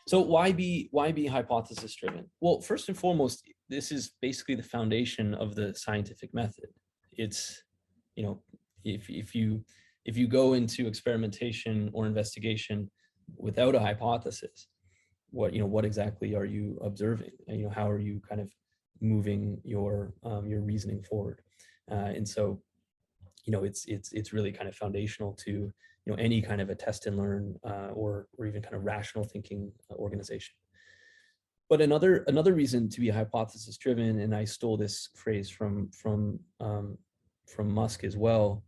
So why be hypothesis driven? Well, first and foremost, this is basically the foundation of the scientific method. It's, you know, if you go into experimentation or investigation without a hypothesis, what exactly are you observing? And, how are you kind of moving your reasoning forward? And so, it's really kind of foundational to any kind of a test and learn or even kind of rational thinking organization. But another reason to be hypothesis driven, and I stole this phrase from Musk as well,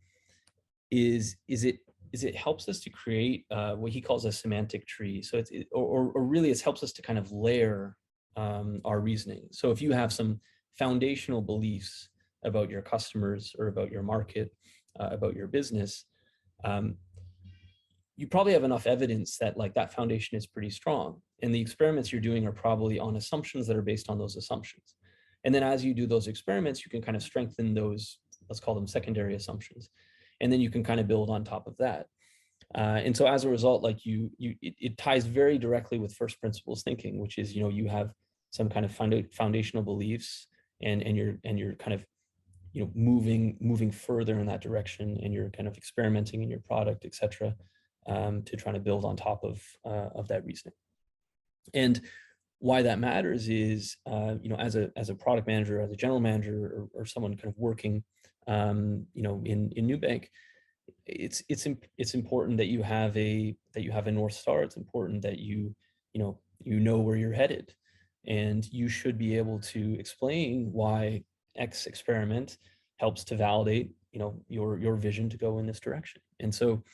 is it helps us to create what he calls a semantic tree. So or really it helps us to kind of layer our reasoning. So if you have some foundational beliefs about your customers or about your market, about your business, you probably have enough evidence that that foundation is pretty strong. And the experiments you're doing are probably on assumptions that are based on those assumptions. And then as you do those experiments, you can kind of strengthen those, let's call them secondary assumptions. And then you can kind of build on top of that. And so as a result, it ties very directly with first principles thinking, which is, you have some kind of foundational beliefs and you're kind of, moving further in that direction, and you're kind of experimenting in your product, et cetera, to try to build on top of that reasoning. And why that matters is, as a product manager, as a general manager, or someone kind of working, in Nubank, it's important that you have a North Star. It's important that you know where you're headed, and you should be able to explain why X experiment helps to validate your vision to go in this direction. And so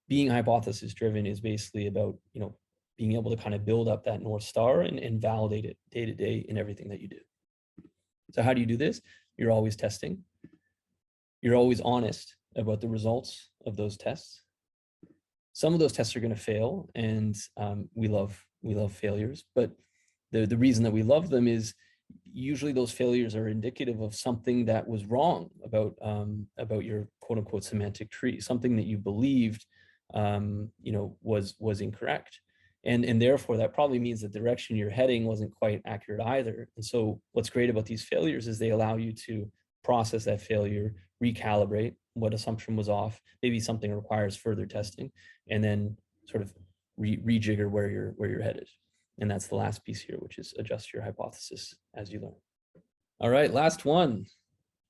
being hypothesis driven is basically about being able to kind of build up that North Star and validate it day to day in everything that you do. So how do you do this? You're always testing. You're always honest about the results of those tests. Some of those tests are going to fail, and we love failures, but the reason that we love them is usually those failures are indicative of something that was wrong about your quote unquote semantic tree, something that you believed was incorrect. And therefore that probably means the direction you're heading wasn't quite accurate either. And so what's great about these failures is they allow you to process that failure, recalibrate what assumption was off, maybe something requires further testing, and then sort of rejigger where you're headed. And that's the last piece here, which is adjust your hypothesis as you learn. All right, last one.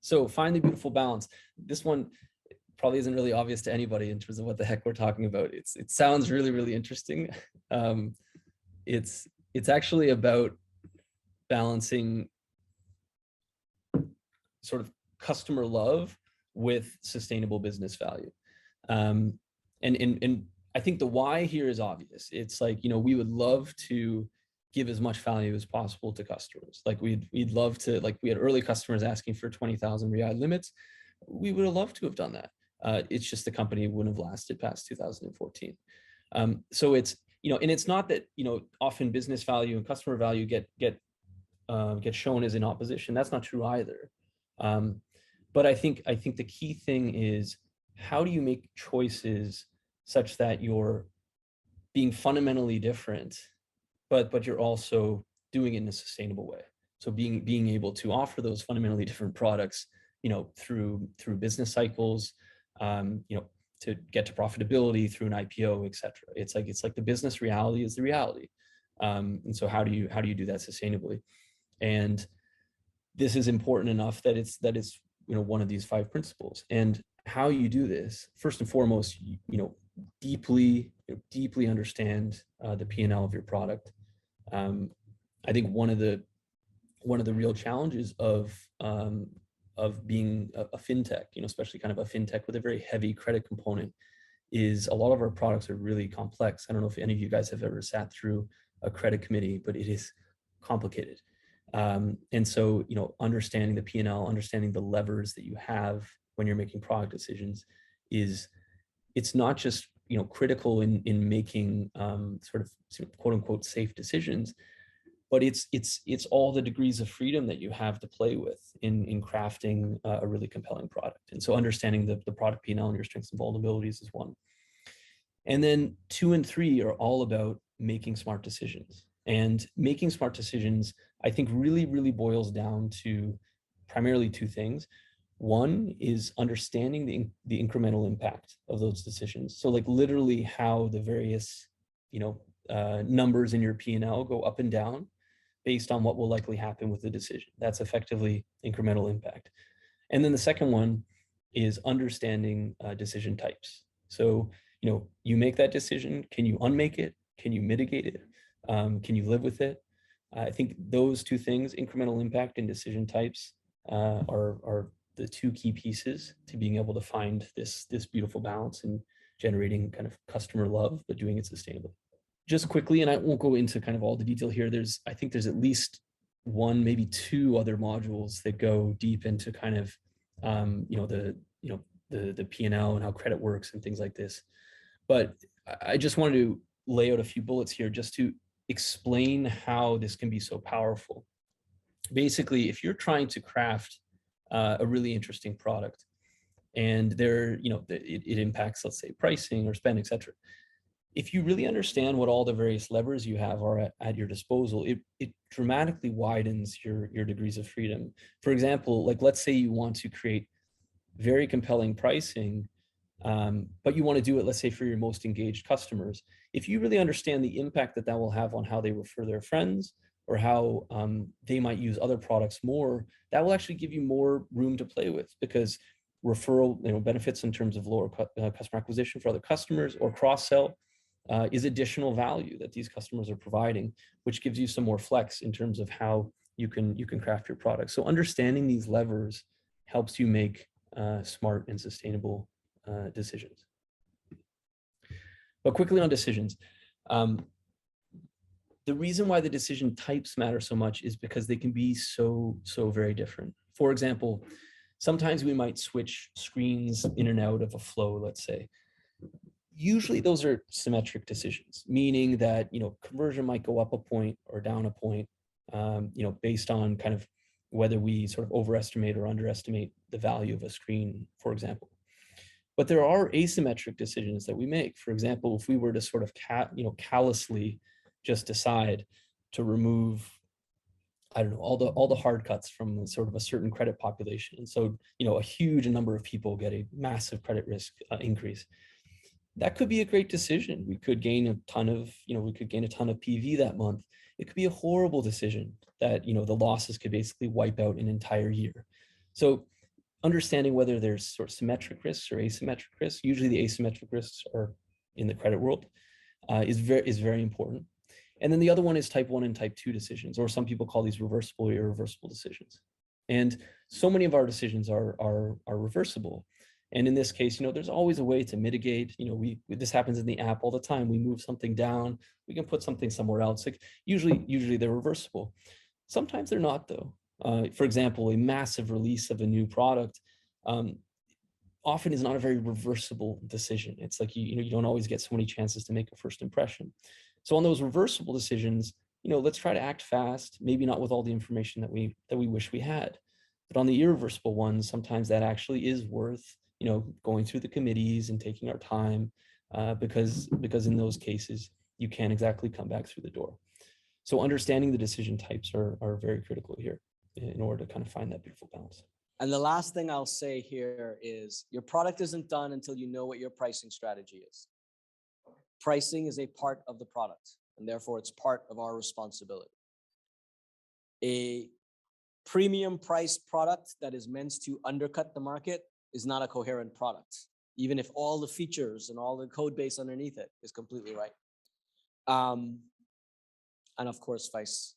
So find the beautiful balance. This one probably isn't really obvious to anybody in terms of what the heck we're talking about. It sounds really, really interesting. It's actually about balancing sort of customer love with sustainable business value. And I think the why here is obvious. It's we would love to give as much value as possible to customers. We'd love to, we had early customers asking for 20,000 real limits. We would have loved to have done that. It's just the company wouldn't have lasted past 2014. So it's, and it's not that, often business value and customer value get shown as in opposition. That's not true either. But I think the key thing is, how do you make choices such that you're being fundamentally different, but you're also doing it in a sustainable way? So being able to offer those fundamentally different products, through business cycles, to get to profitability through an IPO, et cetera. It's like the business reality is the reality. And so how do you do that sustainably? And this is important enough that it's one of these 5 principles. And how you do this, first and foremost, deeply understand the P&L of your product. I think one of the real challenges of being a fintech, especially kind of a fintech with a very heavy credit component, is a lot of our products are really complex. I don't know if any of you guys have ever sat through a credit committee, but it is complicated. And so, understanding the P&L, understanding the levers that you have when you're making product decisions it's not just, critical in making sort of quote unquote safe decisions, but it's all the degrees of freedom that you have to play with in crafting a really compelling product. And so understanding the product P&L and your strengths and vulnerabilities is one. And then 2 and 3 are all about making smart decisions. And making smart decisions, I think, really boils down to primarily two things. One is understanding the incremental impact of those decisions. So like literally how the various, numbers in your P&L go up and down based on what will likely happen with the decision. That's effectively incremental impact. And then the second one is understanding decision types. So, you make that decision. Can you unmake it? Can you mitigate it? Can you live with it? I think those two things, incremental impact and decision types, are the two key pieces to being able to find this beautiful balance and generating kind of customer love, but doing it sustainably. Just quickly, and I won't go into kind of all the detail here. I think there's at least one, maybe two other modules that go deep into kind of, the P&L and how credit works and things like this. But I just wanted to lay out a few bullets here just to explain how this can be so powerful. Basically, if you're trying to craft a really interesting product and it impacts, let's say, pricing or spend, etc. If you really understand what all the various levers you have are at your disposal, it dramatically widens your degrees of freedom. For example, like let's say you want to create very compelling pricing, but you want to do it, let's say, for your most engaged customers. If you really understand the impact that will have on how they refer their friends or how they might use other products more, that will actually give you more room to play with, because referral benefits in terms of lower customer acquisition for other customers, or cross-sell is additional value that these customers are providing, which gives you some more flex in terms of how you can craft your product. So understanding these levers helps you make smart and sustainable decisions. But quickly on decisions, the reason why the decision types matter so much is because they can be so very different. For example, sometimes we might switch screens in and out of a flow, let's say. Usually those are symmetric decisions, meaning that conversion might go up a point or down a point, based on kind of whether we sort of overestimate or underestimate the value of a screen, for example. But there are asymmetric decisions that we make. For example, if we were to sort of callously just decide to remove, I don't know, all the hard cuts from sort of a certain credit population, and so a huge number of people get a massive credit risk increase. That could be a great decision. We could gain a ton of PV that month. It could be a horrible decision that the losses could basically wipe out an entire year. So understanding whether there's sort of symmetric risks or asymmetric risks, usually the asymmetric risks are in the credit world, is very important. And then the other one is type 1 and type 2 decisions, or some people call these reversible or irreversible decisions. And so many of our decisions are reversible. And in this case, there's always a way to mitigate. This happens in the app all the time. We move something down, we can put something somewhere else. Like usually they're reversible. Sometimes they're not, though. For example, a massive release of a new product often is not a very reversible decision. It's like you don't always get so many chances to make a first impression. So on those reversible decisions, let's try to act fast. Maybe not with all the information that we wish we had, but on the irreversible ones, sometimes that actually is worth going through the committees and taking our time, because in those cases you can't exactly come back through the door. So understanding the decision types are very critical here in order to kind of find that beautiful balance. And the last thing I'll say here is your product isn't done until you know what your pricing strategy is. Pricing is a part of the product, and therefore it's part of our responsibility. A premium price product that is meant to undercut the market is not a coherent product, even if all the features and all the code base underneath it is completely right. And of course, vice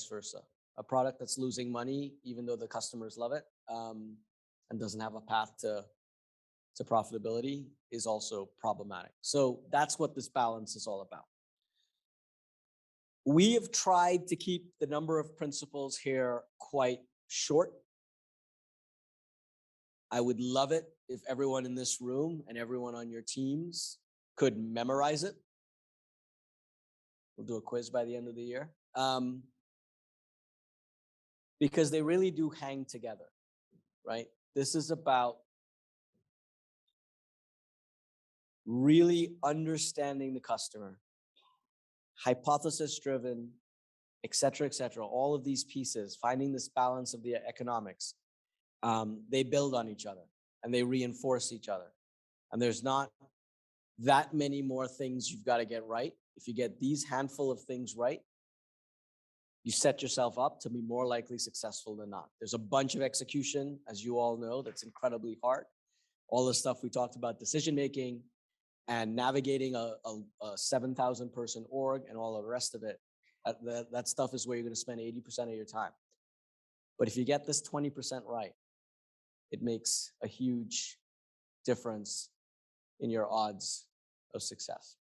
versa. A product that's losing money, even though the customers love it, and doesn't have a path to profitability, is also problematic. So that's what this balance is all about. We have tried to keep the number of principles here quite short. I would love it if everyone in this room and everyone on your teams could memorize it. We'll do a quiz by the end of the year. Because they really do hang together, right? This is about really understanding the customer, hypothesis driven, et cetera, all of these pieces, finding this balance of the economics, they build on each other and they reinforce each other. And there's not that many more things you've got to get right. If you get these handful of things right, you set yourself up to be more likely successful than not. There's a bunch of execution, as you all know, that's incredibly hard. All the stuff we talked about, decision-making and navigating a 7,000 person org and all the rest of it, that stuff is where you're going to spend 80% of your time. But if you get this 20% right, it makes a huge difference in your odds of success.